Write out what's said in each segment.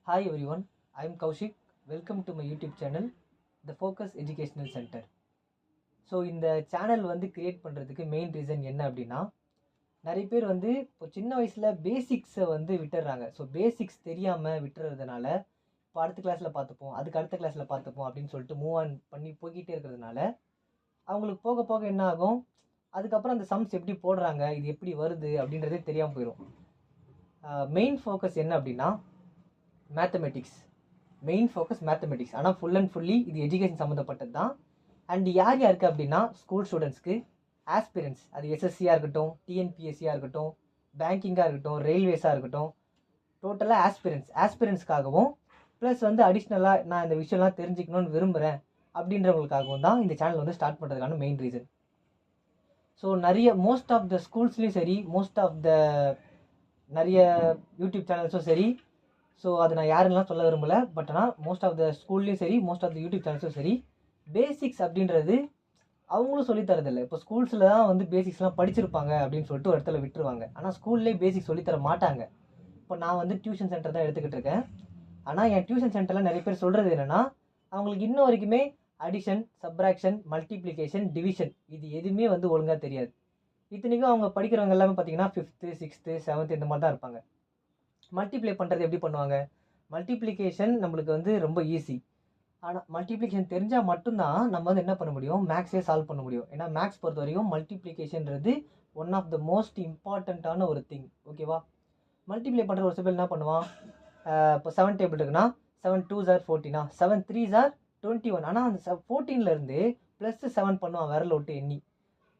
Hi everyone, I am Kaushik. Welcome to my YouTube channel, The Focus Educational Center. So இந்த channel வந்து create பண்ணுறதுக்கு main reason என்ன அப்படின்னா, நிறைய பேர் வந்து இப்போ சின்ன வயசில் பேசிக்ஸை வந்து விட்டுடுறாங்க. ஸோ பேசிக்ஸ் தெரியாமல் விட்டுறதுனால இப்போ அடுத்த கிளாஸில் பார்த்துப்போம், அதுக்கு அடுத்த கிளாஸில் பார்த்துப்போம் அப்படின்னு சொல்லிட்டு மூவ் ஆன் பண்ணி போய்கிட்டே இருக்கிறதுனால அவங்களுக்கு போக போக என்ன ஆகும், அதுக்கப்புறம் அந்த சம்ஸ் எப்படி போடுறாங்க, இது எப்படி வருது அப்படின்றதே தெரியாமல் போயிடும். மெயின் ஃபோக்கஸ் என்ன அப்படின்னா மேத்தமெட்டிக்ஸ். Main focus mathematics. ஆனால் ஃபுல் அண்ட் ஃபுல்லி இது எஜுகேஷன் சம்மந்தப்பட்டது தான். அண்ட் யார் யாருக்கு அப்படின்னா ஸ்கூல் ஸ்டூடெண்ட்ஸ்க்கு, ஆஸ்பிரன்ஸ், அது எஸ்எஸ்சியாக இருக்கட்டும், டிஎன்பிஎஸ்சியாக இருக்கட்டும், பேங்கிங்காக இருக்கட்டும், ரயில்வேஸாக இருக்கட்டும், டோட்டலாக ஆஸ்பிரன்ஸ்க்காகவும் ப்ளஸ் வந்து அடிஷ்னலாக நான் இந்த விஷயம்லாம் தெரிஞ்சுக்கணும்னு விரும்புகிறேன் அப்படின்றவங்களுக்காகவும் தான் இந்த சேனல் வந்து ஸ்டார்ட் பண்ணுறதுக்கான main reason. So most of the ஸ்கூல்ஸ்லேயும் சரி, மோஸ்ட் ஆஃப் த நிறைய யூடியூப் சேனல்ஸும் சரி, ஸோ அது நான் யாருன்னெலாம் சொல்ல விரும்பலை, பட் ஆனால் மோஸ்ட் ஆஃப் த ஸ்கூல்லேயும் சரி, மோஸ்ட் ஆஃப் த யூடியூப் சேனல்ஸும் சரி, பேசிக்ஸ் அப்படின்றது அவங்களும் சொல்லித்தரதில்லை. இப்போ ஸ்கூல்ஸில் தான் வந்து பேசிக்ஸ்லாம் படிச்சிருப்பாங்க அப்படின்னு சொல்லிட்டு ஒரு இடத்துல விட்டுருவாங்க. ஆனால் ஸ்கூல்லேயே பேசிக்ஸ் சொல்லித்தர மாட்டாங்க. இப்போ நான் வந்து டியூஷன் சென்டர் தான் எடுத்துக்கிட்டு இருக்கேன். ஆனால் என் டியூஷன் சென்டரில் நிறைய பேர் சொல்கிறது என்னென்னா, அவங்களுக்கு இன்ன வரைக்குமே அடிஷன், சப்ராக்ஷன், மல்டிப்ளிகேஷன், டிவிஷன் இது எதுவுமே வந்து ஒழுங்காக தெரியாது. இத்தனைக்கும் அவங்க படிக்கிறவங்க எல்லாமே பார்த்தீங்கன்னா 5th, 6th, 7th இந்த மாதிரி தான் இருப்பாங்க. மல்டிப்ளை பண்ணுறது எப்படி பண்ணுவாங்க? மல்டிப்ளிகேஷன் நம்மளுக்கு வந்து ரொம்ப ஈஸி. ஆனால் மல்டிப்ளிகேஷன் தெரிஞ்சால் மட்டும்தான் நம்ம வந்து என்ன பண்ண முடியும், மேக்ஸே சால்வ் பண்ண முடியும். ஏன்னா மேக்ஸ் பொறுத்த வரைக்கும் மல்டிப்ளிகேஷன்றது ஒன் ஆஃப் த மோஸ்ட் இம்பார்ட்டண்ட்டான ஒரு திங். ஓகேவா? மல்டிப்ளை பண்ணுற ஒரு சில என்ன பண்ணுவான், இப்போ 7 டேபிள் இருக்குன்னா 7 2s are 14, 7 3s are 21. ஆனால் அந்த 14லேருந்து +7 பண்ணுவான் விரல் விட்டு எண்ணி.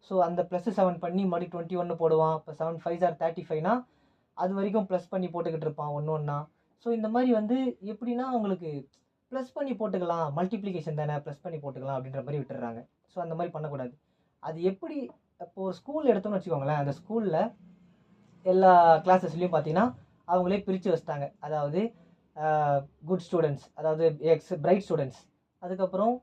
ஸோ அந்த +7 பண்ணி மறுபடியும் 21 போடுவான். இப்போ 7 5s are 35னா அது வரைக்கும் ப்ளஸ் பண்ணி போட்டுக்கிட்டு இருப்பான் ஒன்று ஒன்றா. ஸோ இந்த மாதிரி வந்து எப்படின்னா அவங்களுக்கு ப்ளஸ் பண்ணி போட்டுக்கலாம், மல்டிப்ளிகேஷன் தானே ப்ளஸ் பண்ணி போட்டுக்கலாம் அப்படின்ற மாதிரி விட்டுறாங்க. ஸோ அந்த மாதிரி பண்ணக்கூடாது. அது எப்படி, இப்போது ஸ்கூல் எடுத்தோம்னு வச்சுக்கோங்களேன், அந்த ஸ்கூலில் எல்லா கிளாஸஸ்லேயும் பார்த்தீங்கன்னா அவங்களே பிரித்து வச்சுட்டாங்க. அதாவது குட் ஸ்டூடெண்ட்ஸ், அதாவது பிரைட் ஸ்டூடெண்ட்ஸ், அதுக்கப்புறம்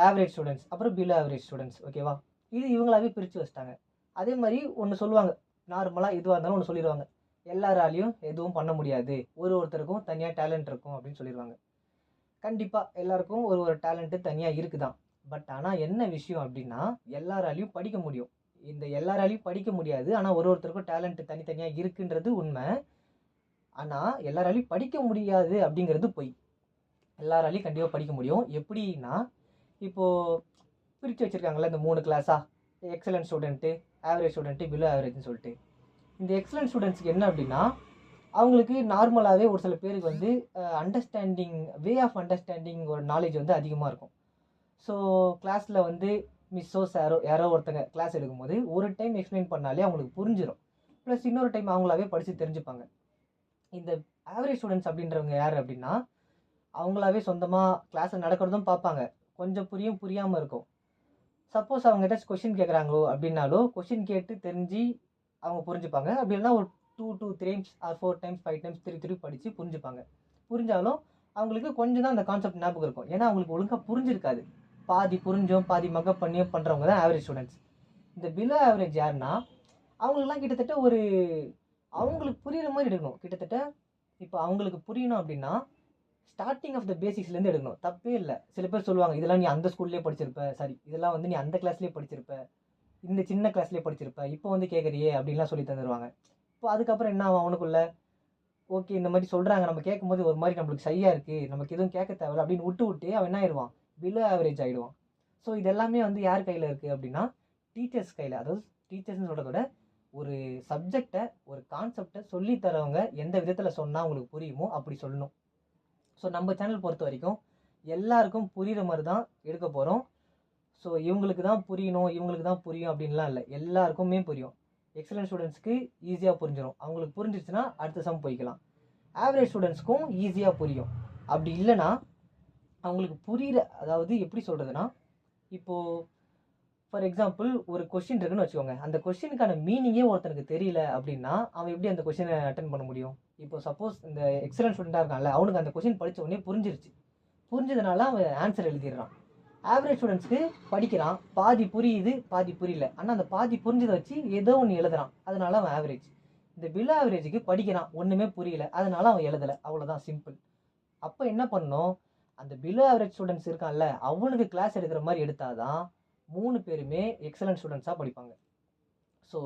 ஆவரேஜ் ஸ்டூடெண்ட்ஸ், அப்புறம் பிலோ ஆவரேஜ் ஸ்டூடெண்ட்ஸ். ஓகேவா? இது இவங்களாவே பிரித்து வச்சுட்டாங்க. அதே மாதிரி ஒன்று சொல்லுவாங்க, நார்மலாக எதுவாக இருந்தாலும் ஒன்று சொல்லிடுவாங்க, எல்லாராலையும் எதுவும் பண்ண முடியாது, ஒருத்தருக்கும் தனியாக டேலண்ட் இருக்கும் அப்படின்னு சொல்லிடுவாங்க. கண்டிப்பாக எல்லாருக்கும் ஒரு டேலண்ட்டு தனியாக இருக்குதான். பட் ஆனால் என்ன விஷயம் அப்படின்னா, எல்லாராலையும் படிக்க முடியும். இந்த எல்லாராலையும் படிக்க முடியாது, ஆனால் ஒருத்தருக்கும் டேலண்ட்டு தனித்தனியாக இருக்குன்றது உண்மை. ஆனால் எல்லாராலையும் படிக்க முடியாது அப்படிங்கிறது பொய். எல்லாராலையும் கண்டிப்பாக படிக்க முடியும். எப்படின்னா, இப்போது பிரித்து வச்சுருக்காங்களே இந்த 3 கிளாஸாக, excellent student, average student, below ஆவரேஜ்னு சொல்லிட்டு. இந்த எக்ஸலன்ட் ஸ்டூடெண்ட்ஸ்க்கு என்ன அப்படின்னா, அவங்களுக்கு நார்மலாகவே ஒரு சில பேருக்கு வந்து அண்டர்ஸ்டாண்டிங், வே ஆஃப் அண்டர்ஸ்டாண்டிங் ஒரு நாலேஜ் வந்து அதிகமாக இருக்கும். ஸோ கிளாஸில் வந்து மிஸ்ஸோ சாரோ யாரோ ஒருத்தங்க கிளாஸ் எடுக்கும்போது ஒரு டைம் எக்ஸ்பிளைன் பண்ணாலே அவங்களுக்கு புரிஞ்சிடும். ப்ளஸ் இன்னொரு டைம் அவங்களாவே படித்து தெரிஞ்சுப்பாங்க. இந்த ஆவரேஜ் ஸ்டூடெண்ட்ஸ் அப்படின்றவங்க யார் அப்படின்னா, அவங்களாவே சொந்தமாக கிளாஸில் நடக்கிறதும் பார்ப்பாங்க, கொஞ்சம் புரியாமல் இருக்கும். சப்போஸ் அவங்க ஏதாச்சும் கொஷின் கேட்குறாங்களோ அப்படின்னாலோ கொஷின் கேட்டு தெரிஞ்சு அவங்க புரிஞ்சுப்பாங்க. அப்படி இல்லைனா ஒரு 2 to 3 times R 4 times 5 times திருப்பி படித்து புரிஞ்சுப்பாங்க. புரிஞ்சாலும் அவங்களுக்கு கொஞ்சம் தான் அந்த கான்செப்ட் ஞாபகம் இருக்கும். ஏன்னா அவங்களுக்கு ஒழுங்காக புரிஞ்சிருக்காது. பாதி புரிஞ்சும் பாதி மக்கப் பண்ணியும் பண்ணுறவங்க தான் ஆவரேஜ் ஸ்டூடெண்ட்ஸ். இந்த பிலோ ஆவரேஜ் யாருன்னா, அவங்களுக்குலாம் கிட்டத்தட்ட அவங்களுக்கு புரிகிற மாதிரி எடுக்கணும். கிட்டத்தட்ட இப்போ அவங்களுக்கு புரியணும் அப்படின்னா ஸ்டார்டிங் ஆஃப் த பேசிக்ஸ்லேருந்து எடுக்கணும். தப்பே இல்லை. சில பேர் சொல்லுவாங்க, இதெல்லாம் நீ அந்த ஸ்கூல்லேயே படிச்சிருப்ப, சாரி இதெல்லாம் வந்து நீ அந்த கிளாஸ்லேயே படிச்சிருப்ப, இந்த சின்ன கிளாஸ்லேயே படிச்சிருப்ப, இப்போ வந்து கேட்குறியே அப்படின்லாம் சொல்லி தந்துடுவாங்க. இப்போ அதுக்கப்புறம் என்ன ஆகும் அவனுக்குள்ள, ஓகே இந்த மாதிரி சொல்கிறாங்க, நம்ம கேட்கும்போது ஒரு மாதிரி நம்மளுக்கு சரியாக இருக்குது, நமக்கு எதுவும் கேட்க தேவையில்ல அப்படின்னு விட்டு அவன் என்ன ஆயிடுவான், பிலோ ஆவரேஜ் ஆகிடுவான். ஸோ இதெல்லாமே வந்து யார் கையில் இருக்குது அப்படின்னா, டீச்சர்ஸ் கையில். அதாவது டீச்சர்ஸ்னு சொல்கிறத விட ஒரு சப்ஜெக்டை, ஒரு கான்செப்டை சொல்லித்தரவங்க எந்த விதத்தில் சொன்னால் உங்களுக்கு புரியுமோ அப்படி சொல்லணும். ஸோ நம்ம சேனல் பொறுத்த வரைக்கும் எல்லாருக்கும் புரிகிற மாதிரி தான் எடுக்க போகிறோம். ஸோ இவங்களுக்கு தான் புரியணும், இவங்களுக்கு தான் புரியும் அப்படின்லாம் இல்லை, எல்லாருக்குமே புரியும். எக்ஸலன்ட் ஸ்டூடெண்ட்ஸ்க்கு ஈஸியாக புரிஞ்சிடும். அவங்களுக்கு புரிஞ்சிச்சுன்னா அடுத்த சம் போய்க்கலாம். ஆவரேஜ் ஸ்டூடெண்ட்ஸ்க்கும் ஈஸியாக புரியும். அப்படி இல்லைன்னா அவங்களுக்கு புரிகிற, அதாவது எப்படி சொல்கிறதுனா, இப்போது ஃபார் எக்ஸாம்பிள் ஒரு கொஷின் இருக்குன்னு வச்சுக்கோங்க, அந்த கொஷினுக்கான மீனிங்கே ஒருத்தனுக்கு தெரியல அப்படின்னா அவன் எப்படி அந்த கொஷினை அட்டன் பண்ண முடியும்? இப்போ சப்போஸ் இந்த எக்ஸலன்ட் ஸ்டூடெண்ட்டாக இருக்கான்ல, அவனுக்கு அந்த கொஷின் படித்த உடனே புரிஞ்சதுனால அவன் ஆன்சர் எழுதிடுறான். ஆவரேஜ் ஸ்டூடெண்ட்ஸ்க்கு படிக்கிறான், பாதி புரியுது பாதி புரியல, ஆனால் அந்த பாதி புரிஞ்சதை வச்சு ஏதோ ஒன்று எழுதுறான், அதனால அவன் ஆவரேஜ். இந்த பிலோ ஆவரேஜுக்கு படிக்கிறான், ஒன்றுமே புரியல, அதனால அவன் எழுதலை, அவ்வளோதான், சிம்பிள். அப்போ என்ன பண்ணணும், அந்த பிலோ ஆவரேஜ் ஸ்டூடெண்ட்ஸ் இருக்கான்ல அவனுக்கு கிளாஸ் எடுக்கிற மாதிரி எடுத்தாதான் 3 பேருமே எக்ஸலன்ட் ஸ்டூடெண்ட்ஸாக படிப்பாங்க. ஸோ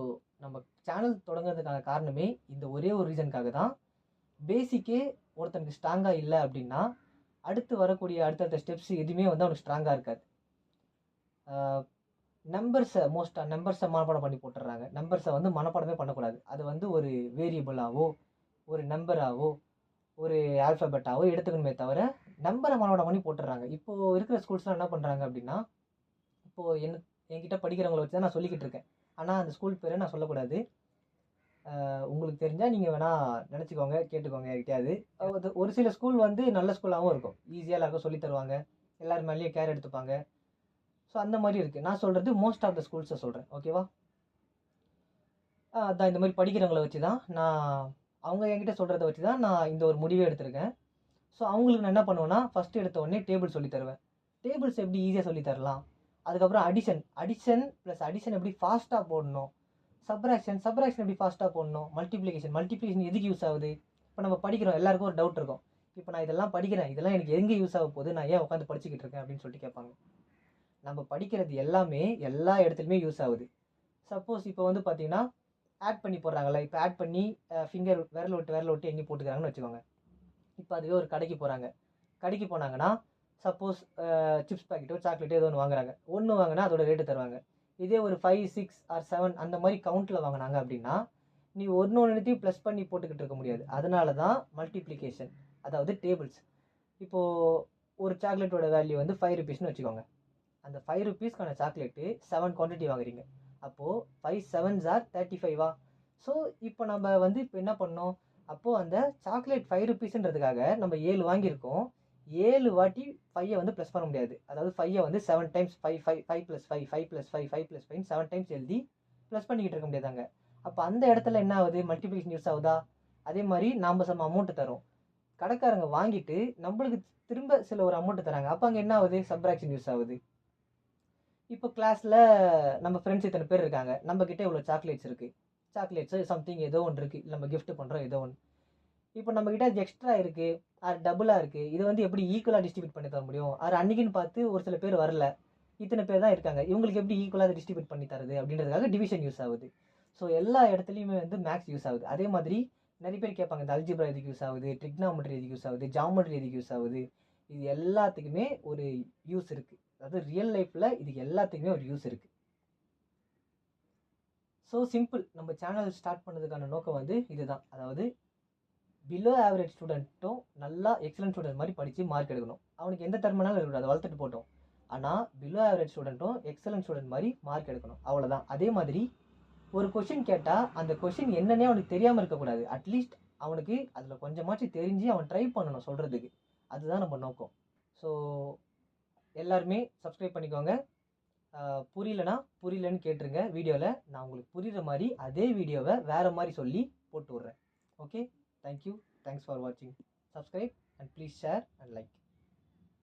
நம்ம சேனல் தொடங்குறதுக்கான காரணமே இந்த ஒரே ஒரு ரீசனுக்காக தான். பேசிக்கே ஒருத்தனுக்கு ஸ்ட்ராங்காக இல்லை அப்படின்னா அடுத்து வரக்கூடிய அடுத்தடுத்த ஸ்டெப்ஸ் எதுவுமே வந்து அவனுக்கு ஸ்ட்ராங்காக இருக்காது. நம்பர்ஸை மனப்பாடம் பண்ணி போட்டுடுறாங்க. நம்பர்ஸை வந்து மனப்பாடமே பண்ணக்கூடாது. அது வந்து ஒரு வேரியபிளாவோ ஒரு நம்பராகவோ ஒரு ஆல்ஃபபெட்டாவோ எடுத்துக்கணுமே தவிர நம்பரை மனப்பாடம் பண்ணி போட்டுடுறாங்க. இப்போது இருக்கிற ஸ்கூல்ஸ்லாம் என்ன பண்ணுறாங்க அப்படின்னா, இப்போது என்கிட்ட படிக்கிறவங்கள வச்சு தான் நான் சொல்லிக்கிட்டு இருக்கேன். ஆனால் அந்த ஸ்கூல் பேரை நான் சொல்லக்கூடாது. உங்களுக்கு தெரிஞ்சால் நீங்கள் வேணால் நினச்சிக்கோங்க, கேட்டுக்கோங்க யார்கிட்டயாவது. ஒரு சில ஸ்கூல் வந்து நல்ல ஸ்கூலாகவும் இருக்கும். ஈஸியாக எல்லாருக்கும் சொல்லித் தருவாங்க, எல்லார் மேலேயும் கேர் எடுத்துப்பாங்க. ஸோ அந்த மாதிரி இருக்குது. நான் சொல்கிறது மோஸ்ட் ஆஃப் த ஸ்கூல்ஸை சொல்கிறேன். ஓகேவா? அதான் இந்த மாதிரி படிக்கிறவங்கள வச்சு தான் அவங்க என்கிட்ட சொல்கிறத வச்சு தான் நான் இந்த ஒரு முடிவே எடுத்திருக்கேன். ஸோ அவங்களுக்கு நான் என்ன பண்ணுவேன்னா, ஃபஸ்ட்டு எடுத்த உடனே டேபிள் சொல்லி தருவேன். டேபிள்ஸ் எப்படி ஈஸியாக சொல்லி தரலாம், அதுக்கப்புறம் அடிஷன் ப்ளஸ் அடிஷன் எப்படி ஃபாஸ்ட்டாக போடணும், சப்ராக்ஷன் எப்படி ஃபாஸ்ட்டாக போடணும், மல்டிப்ளிகேஷன் எதுக்கு யூஸ் ஆகுது. இப்போ நம்ம படிக்கிறோம், எல்லாருக்கும் ஒரு டவுட் இருக்கும். இப்போ நான் இதெல்லாம் படிக்கிறேன், இதெல்லாம் எனக்கு எங்கே யூஸ் ஆக போகுது, நான் ஏன் உட்காந்து படிச்சுக்கிட்டு இருக்கேன் அப்படின்னு சொல்லிட்டு கேட்பாங்க. நம்ம படிக்கிறது எல்லாமே எல்லா இடத்துலையுமே யூஸ் ஆகுது. சப்போஸ் இப்போ வந்து பார்த்தீங்கன்னா ஆட் பண்ணி போடுறாங்கல்ல, இப்போ ஆட் பண்ணி விரல் விட்டு எங்கேயும் போட்டுக்கிறாங்கன்னு வச்சுக்கோங்க. இப்போ அதுவே ஒரு கடைக்கு போனாங்கன்னா சப்போஸ் சிப்ஸ் பாக்கெட்டோ சாக்லேட்டோ ஏதோ ஒன்று வாங்குறாங்க. ஒன்று வாங்கினா அதோட ரேட்டு தருவாங்க. இதே ஒரு 5, 6 ஆர் 7 அந்த மாதிரி கவுண்ட்டில் வாங்கினாங்க அப்படின்னா நீ ஒன்றுத்தையும் ப்ளஸ் பண்ணி போட்டுக்கிட்டு இருக்க முடியாது. அதனால தான் மல்டிப்ளிகேஷன், அதாவது டேபிள்ஸ். இப்போது ஒரு சாக்லேட்டோட வேல்யூ வந்து 5 ருபீஸ்னு வச்சுக்கோங்க. அந்த 5 ருபீஸ்க்கான சாக்லேட்டு 7 குவான்டிட்டி வாங்குறீங்க. அப்போது 5 7s are 35. ஸோ இப்போ நம்ம வந்து இப்போ என்ன பண்ணோம், அப்போது அந்த சாக்லேட் 5 ருபீஸ்ன்றதுக்காக நம்ம 7 வாங்கியிருக்கோம். 7 வாட்டி 5 வந்து ப்ளஸ் பண்ண முடியாது. அதாவது 5 வந்து 7 டைம்ஸ் 5 + 5 5 + 5 5 + 5 7 டைம்ஸ் எழுதி ப்ளஸ் பண்ணிக்கிட்டு இருக்க முடியாதாங்க. அப்போ அந்த இடத்துல என்ன ஆகுது, மல்டிப்ளிகேஷன் யூஸ் ஆகுதா. அதே மாதிரி நாம் சம் அமௌண்ட்டு தரோம், கடைக்காரங்க வாங்கிட்டு நம்மளுக்கு திரும்ப சில ஒரு அமௌண்ட்டு தராங்க. அப்போ அங்கே என்ன ஆகுது, சப்ராக்ஷன் யூஸ் ஆகுது. இப்போ கிளாஸில் நம்ம ஃப்ரெண்ட்ஸ் இத்தனை பேர் இருக்காங்க, நம்மக்கிட்ட இவ்வளோ சாக்லேட்ஸு சம்திங் ஏதோ ஒன்று இருக்குது, நம்ம கிஃப்ட் பண்ணுறோம் ஏதோ ஒன்று. இப்போ நம்மக்கிட்ட அது எக்ஸ்ட்ரா இருக்குது, அது டபுளாக இருக்குது. இது வந்து எப்படி ஈக்குவலாக டிஸ்ட்ரிபியூட் பண்ணி தர முடியும். அது அன்றைக்கின்னு பார்த்து ஒரு சில பேர் வரல, இத்தனை பேர் தான் இருக்காங்க, இவங்களுக்கு எப்படி ஈக்குவலாக டிஸ்ட்ரிபியூட் பண்ணி தருது அப்படின்றதுக்காக டிவிஷன் யூஸ் ஆகுது. ஸோ எல்லா இடத்துலையுமே வந்து மேக்ஸ் யூஸ் ஆகுது. அதே மாதிரி நிறைய பேர் கேட்பாங்க, இந்த அல்ஜிப்ரா எதுக்கு யூஸ் ஆகுது, ட்ரிக்னாமெட்ரி எதுக்கு யூஸ் ஆகுது, ஜாமெட்ரி எதுக்கு யூஸ் ஆகுது. இது எல்லாத்துக்குமே ஒரு யூஸ் இருக்குது. அதாவது ரியல் லைஃப்பில் இது எல்லாத்துக்குமே ஒரு யூஸ் இருக்குது. So simple. நம்ம சேனல் ஸ்டார்ட் பண்ணதுக்கான நோக்கம் வந்து இதுதான். அதாவது பிலோ ஆவரேஜ் ஸ்டூடெண்ட்டும் நல்லா எக்ஸலன்ட் ஸ்டூடெண்ட் மாதிரி படித்து மார்க் எடுக்கணும். அவனுக்கு எந்த திறமைனாலும் இருக்கணும், அதை வளர்த்துட்டு போட்டோம். ஆனால் பிலோ ஆவரேஜ் ஸ்டூடெண்ட்டும் எக்ஸலன்ட் ஸ்டூடெண்ட் மாதிரி மார்க் எடுக்கணும், அவ்வளோதான். அதே மாதிரி ஒரு கொஷின் கேட்டால் அந்த கொஷின் என்னன்னே அவனுக்கு தெரியாமல் இருக்கக்கூடாது. அட்லீஸ்ட் அவனுக்கு அதில் கொஞ்சமாச்சும் தெரிஞ்சு அவன் ட்ரை பண்ணணும் சொல்கிறதுக்கு. அதுதான் நம்ம நோக்கம். ஸோ எல்லாருமே சப்ஸ்கிரைப் பண்ணிக்கோங்க. புரியலன்னு கேட்டுருங்க. வீடியோவில் நான் உங்களுக்கு புரிகிற மாதிரி அதே வீடியோவை வேறு மாதிரி சொல்லி போட்டு விட்றேன். ஓகே, தேங்க்யூ, தேங்க்ஸ் ஃபார் வாட்சிங். Subscribe and please share and like.